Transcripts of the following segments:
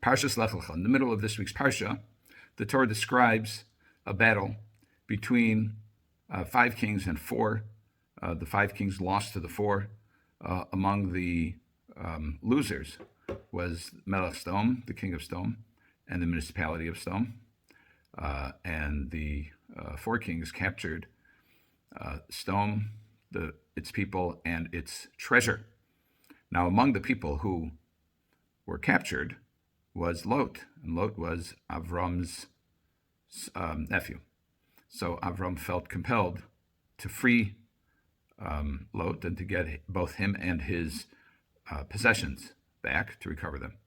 Parshas Lech, in the middle of this week's Parsha, the Torah describes a battle between 5 kings and 4. The 5 kings lost to the 4. Among the losers was Melech Sedom, the king of Sedom, and the municipality of Sedom. And the 4 kings captured Sedom, its people, and its treasure. Now, among the people who were captured was Lot, and Lot was Avrom's nephew. So Avrom felt compelled to free Lot and to get both him and his possessions back, to recover them.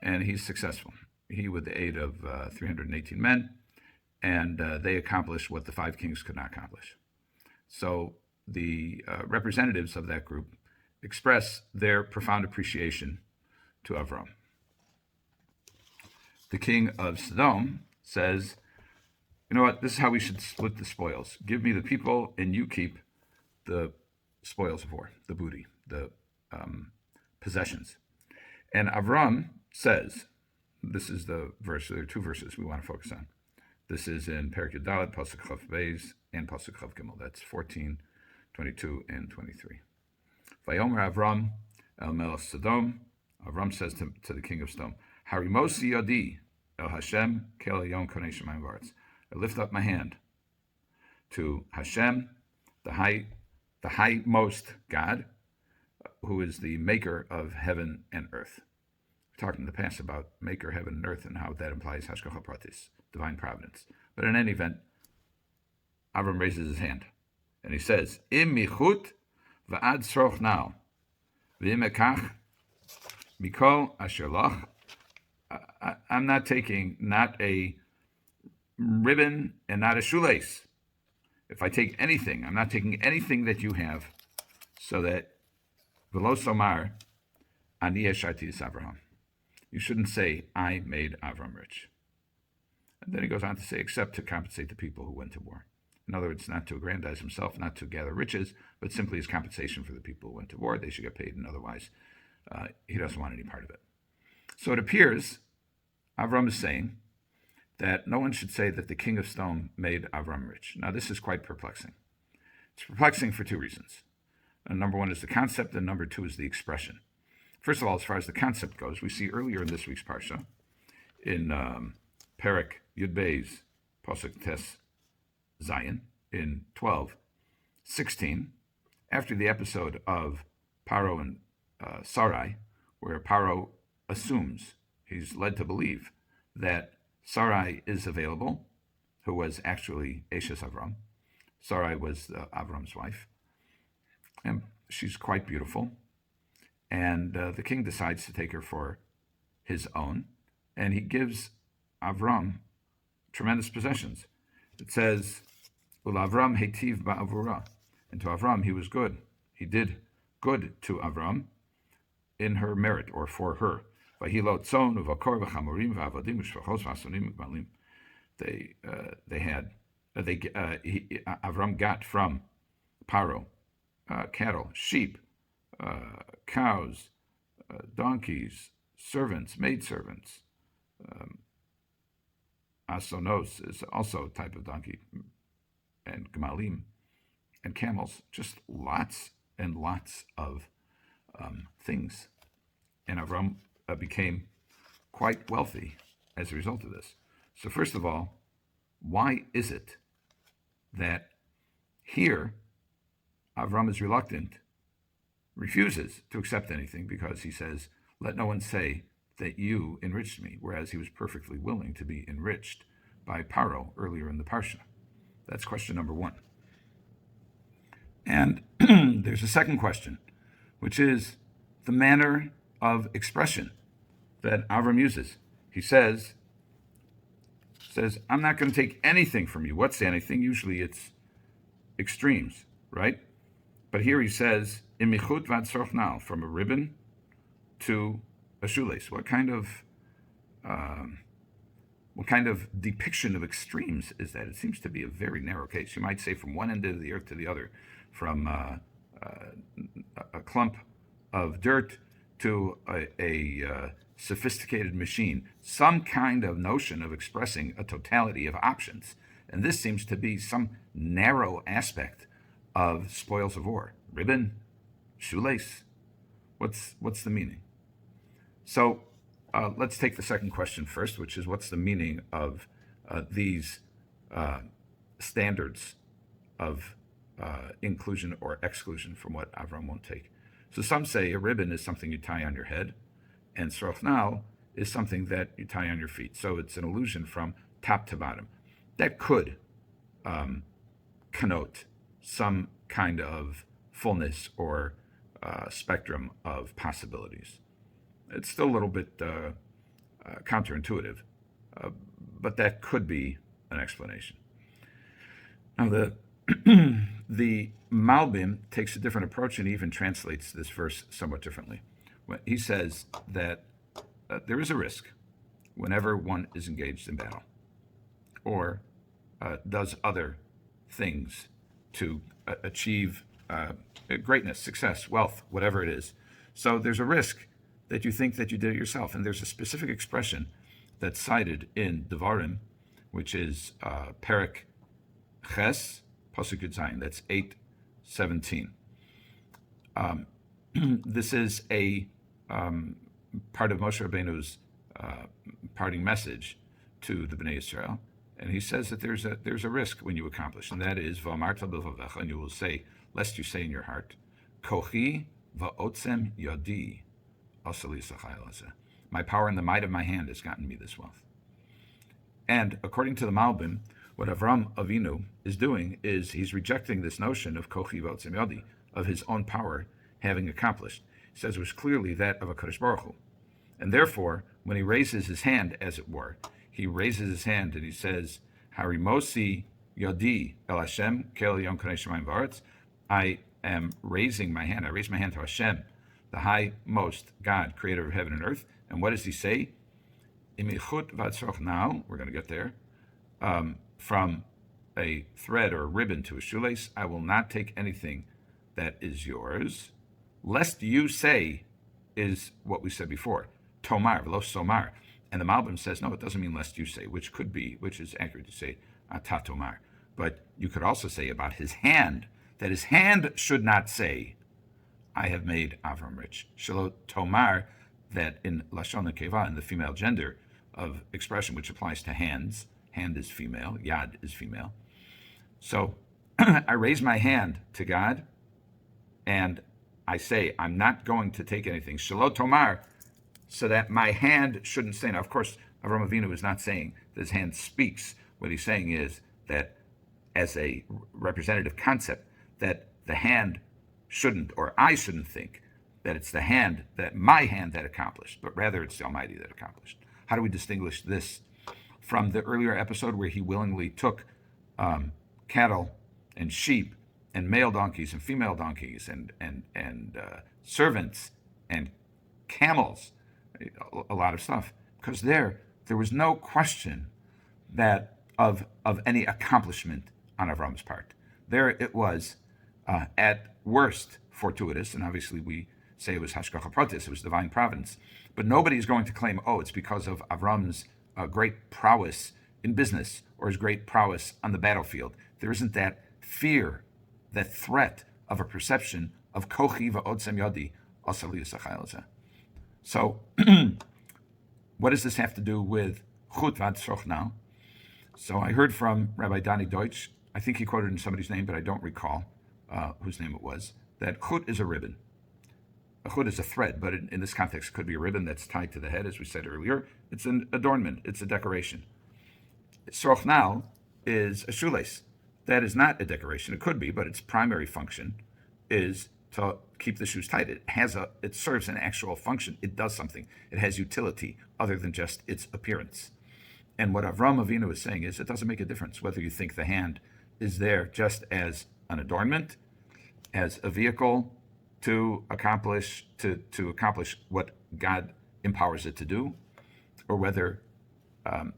And he's successful. He, with the aid of 318 men, and they accomplished what the 5 kings could not accomplish. So the representatives of that group express their profound appreciation to Avrom. The king of Sedom says, you know what, this is how we should split the spoils. Give me the people and you keep the spoils of war, the booty, the possessions. And Avram says, this is the verse, there are 2 verses we want to focus on. This is in Perek Yud Daled, Pasuk Chav Beis, and Pasuk Chav Gimel. That's 14, 22, and 23. Vayomer Avram el Melech Sedom. Avram says to the king of Sedom, Harimosi Yodi el Hashem kel Yom Konei Shemayim V'Aretz. I lift up my hand to Hashem, the highmost God, who is the maker of heaven and earth. We've talked in the past about maker, heaven, and earth, and how that implies Hashgacha Pratis, divine providence. But in any event, Avram raises his hand, and he says, Im michut v'ad sroch now, v'im ekach mikol asher lach. I'm not taking not a ribbon and not a shoelace. If I take anything, I'm not taking anything that you have, so that v'lo somar ani yesharti es Avraham. You shouldn't say, I made Avram rich. And then he goes on to say, except to compensate the people who went to war. In other words, not to aggrandize himself, not to gather riches, but simply as compensation for the people who went to war. They should get paid, and otherwise he doesn't want any part of it. So it appears Avram is saying that no one should say that the king of Sedom made Avram rich. Now, this is quite perplexing. It's perplexing for 2 reasons. And number 1 is the concept, and number 2 is the expression. First of all, as far as the concept goes, we see earlier in this week's Parsha, in Perek Yud Beis, Pasuk Tes Zayin, in 12:16, after the episode of Paro and Sarai, where Paro assumes, he's led to believe, that Sarai is available, who was actually Eshes Avram. Sarai was Avram's wife, and she's quite beautiful. And the king decides to take her for his own, and he gives Avram tremendous possessions. It says, Ulavram hetiv ba'avura, and to Avram he was good. He did good to Avram in her merit, or for her. Vahilot tzon uvakor v'chamorim v'avadim v'shvachos v'asonim v'malim. Avram got from Paro cattle, sheep, cows, donkeys, servants, maidservants. Asonos is also a type of donkey, and gemalim, and camels, just lots and lots of things. And Avram became quite wealthy as a result of this. So first of all, why is it that here Avram is reluctant, refuses to accept anything, because he says, let no one say that you enriched me, whereas he was perfectly willing to be enriched by Paro earlier in the Parsha? That's question number 1. And there's a second question, which is the manner of expression that Avram uses. He says, I'm not going to take anything from you. What's anything? Usually it's extremes, right? But here he says, imichut vad sochnal, from a ribbon to a shoelace. What kind of depiction of extremes is that? It seems to be a very narrow case. You might say from one end of the earth to the other, from a clump of dirt to a sophisticated machine some kind of notion of expressing a totality of options. And this seems to be some narrow aspect of spoils of war. Ribbon, shoelace. What's the meaning? So let's take the second question first, which is what's the meaning of these standards of inclusion or exclusion from what Avram won't take. So some say a ribbon is something you tie on your head, and srochnal is something that you tie on your feet. So it's an illusion from top to bottom. That could connote some kind of fullness or spectrum of possibilities. It's still a little bit counterintuitive, but that could be an explanation. Now, the Malbim takes a different approach and even translates this verse somewhat differently. He says that there is a risk whenever one is engaged in battle or does other things to achieve greatness, success, wealth, whatever it is. So there's a risk that you think that you did it yourself. And there's a specific expression that's cited in Devarim, which is Perek Ches, Pasuk Yud Zayin. That's 8:17. This is a part of Moshe Rabbeinu's parting message to the Bnei Israel, and he says that there's a risk when you accomplish, and that is V'amarta b'levavecha, and you will say, lest you say in your heart, Kochi va'otzem yadi asali sachayil hazeh. My power and the might of my hand has gotten me this wealth. And according to the Malbim, what Avram Avinu is doing is he's rejecting this notion of Kochi va'otzem yadi, of his own power having accomplished. He says it was clearly that of a Kadosh Baruch Hu. And therefore, when he raises his hand, as it were, he raises his hand and he says, Harimosi Yodi El Hashem Kel Yom Kanei Shemayim V'Aretz. I am raising my hand. I raise my hand to Hashem, the highmost God, creator of heaven and earth. And what does he say? Imichut Vatzroch. Now, we're going to get there. From a thread or a ribbon to a shoelace, I will not take anything that is yours, lest you say, is what we said before, Tomar, V'lo Somar. And the Malbim says, no, it doesn't mean lest you say, which is accurate to say, Ata Tomar. But you could also say about his hand, that his hand should not say, I have made Avram rich. Shelo Tomar, that in Lashon Nekeva, in the female gender of expression, which applies to hands, hand is female, Yad is female. So I raise my hand to God, and I say, I'm not going to take anything. Shelo Tomar, so that my hand shouldn't say. Now, of course, Avram Avinu is not saying that his hand speaks. What he's saying is that as a representative concept, that the hand shouldn't, or I shouldn't think that it's the hand, that my hand that accomplished, but rather it's the Almighty that accomplished. How do we distinguish this from the earlier episode where he willingly took cattle and sheep and male donkeys and female donkeys and servants and camels, a lot of stuff, because there was no question that of any accomplishment on Avram's part. There it was at worst fortuitous, and obviously we say it was hashgacha pratis, it was divine providence, but nobody's going to claim, oh, it's because of Avram's great prowess in business or his great prowess on the battlefield. There isn't that fear, that threat of a perception of kochi va'otzem yadi asali yisachayil. So, what does this have to do with chut v'atzroch now? So I heard from Rabbi Doni Deutsch, I think he quoted in somebody's name, but I don't recall whose name it was, that chut is a ribbon. A chut is a thread, but in this context, it could be a ribbon that's tied to the head, as we said earlier. It's an adornment, it's a decoration. Sroch now is a shoelace. That is not a decoration. It could be, but its primary function is to keep the shoes tight. It serves an actual function. It does something. It has utility other than just its appearance. And what Avram Avinu is saying is it doesn't make a difference whether you think the hand is there just as an adornment, as a vehicle to accomplish what God empowers it to do, or whether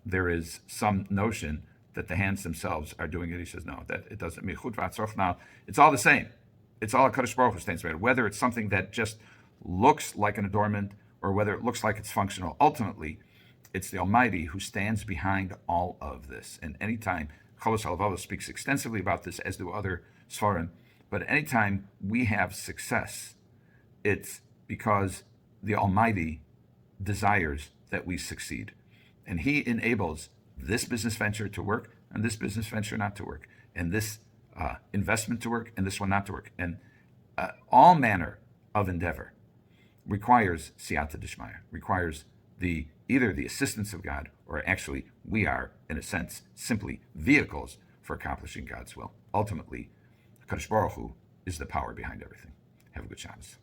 there is some notion that the hands themselves are doing it. He says, no, that it doesn't mean chut v'atzroch now. It's all the same. It's all a Kadosh Baruch Hu stands for. Whether it's something that just looks like an adornment or whether it looks like it's functional. Ultimately, it's the Almighty who stands behind all of this. And anytime, Chovos HaLevavos speaks extensively about this, as do other Sfarim, but anytime we have success, it's because the Almighty desires that we succeed. And He enables this business venture to work and this business venture not to work, and this investment to work and this one not to work. And all manner of endeavor requires siyata d'shmaya, requires either the assistance of God, or actually we are, in a sense, simply vehicles for accomplishing God's will. Ultimately, Kadosh Baruch Hu is the power behind everything. Have a good Shabbos.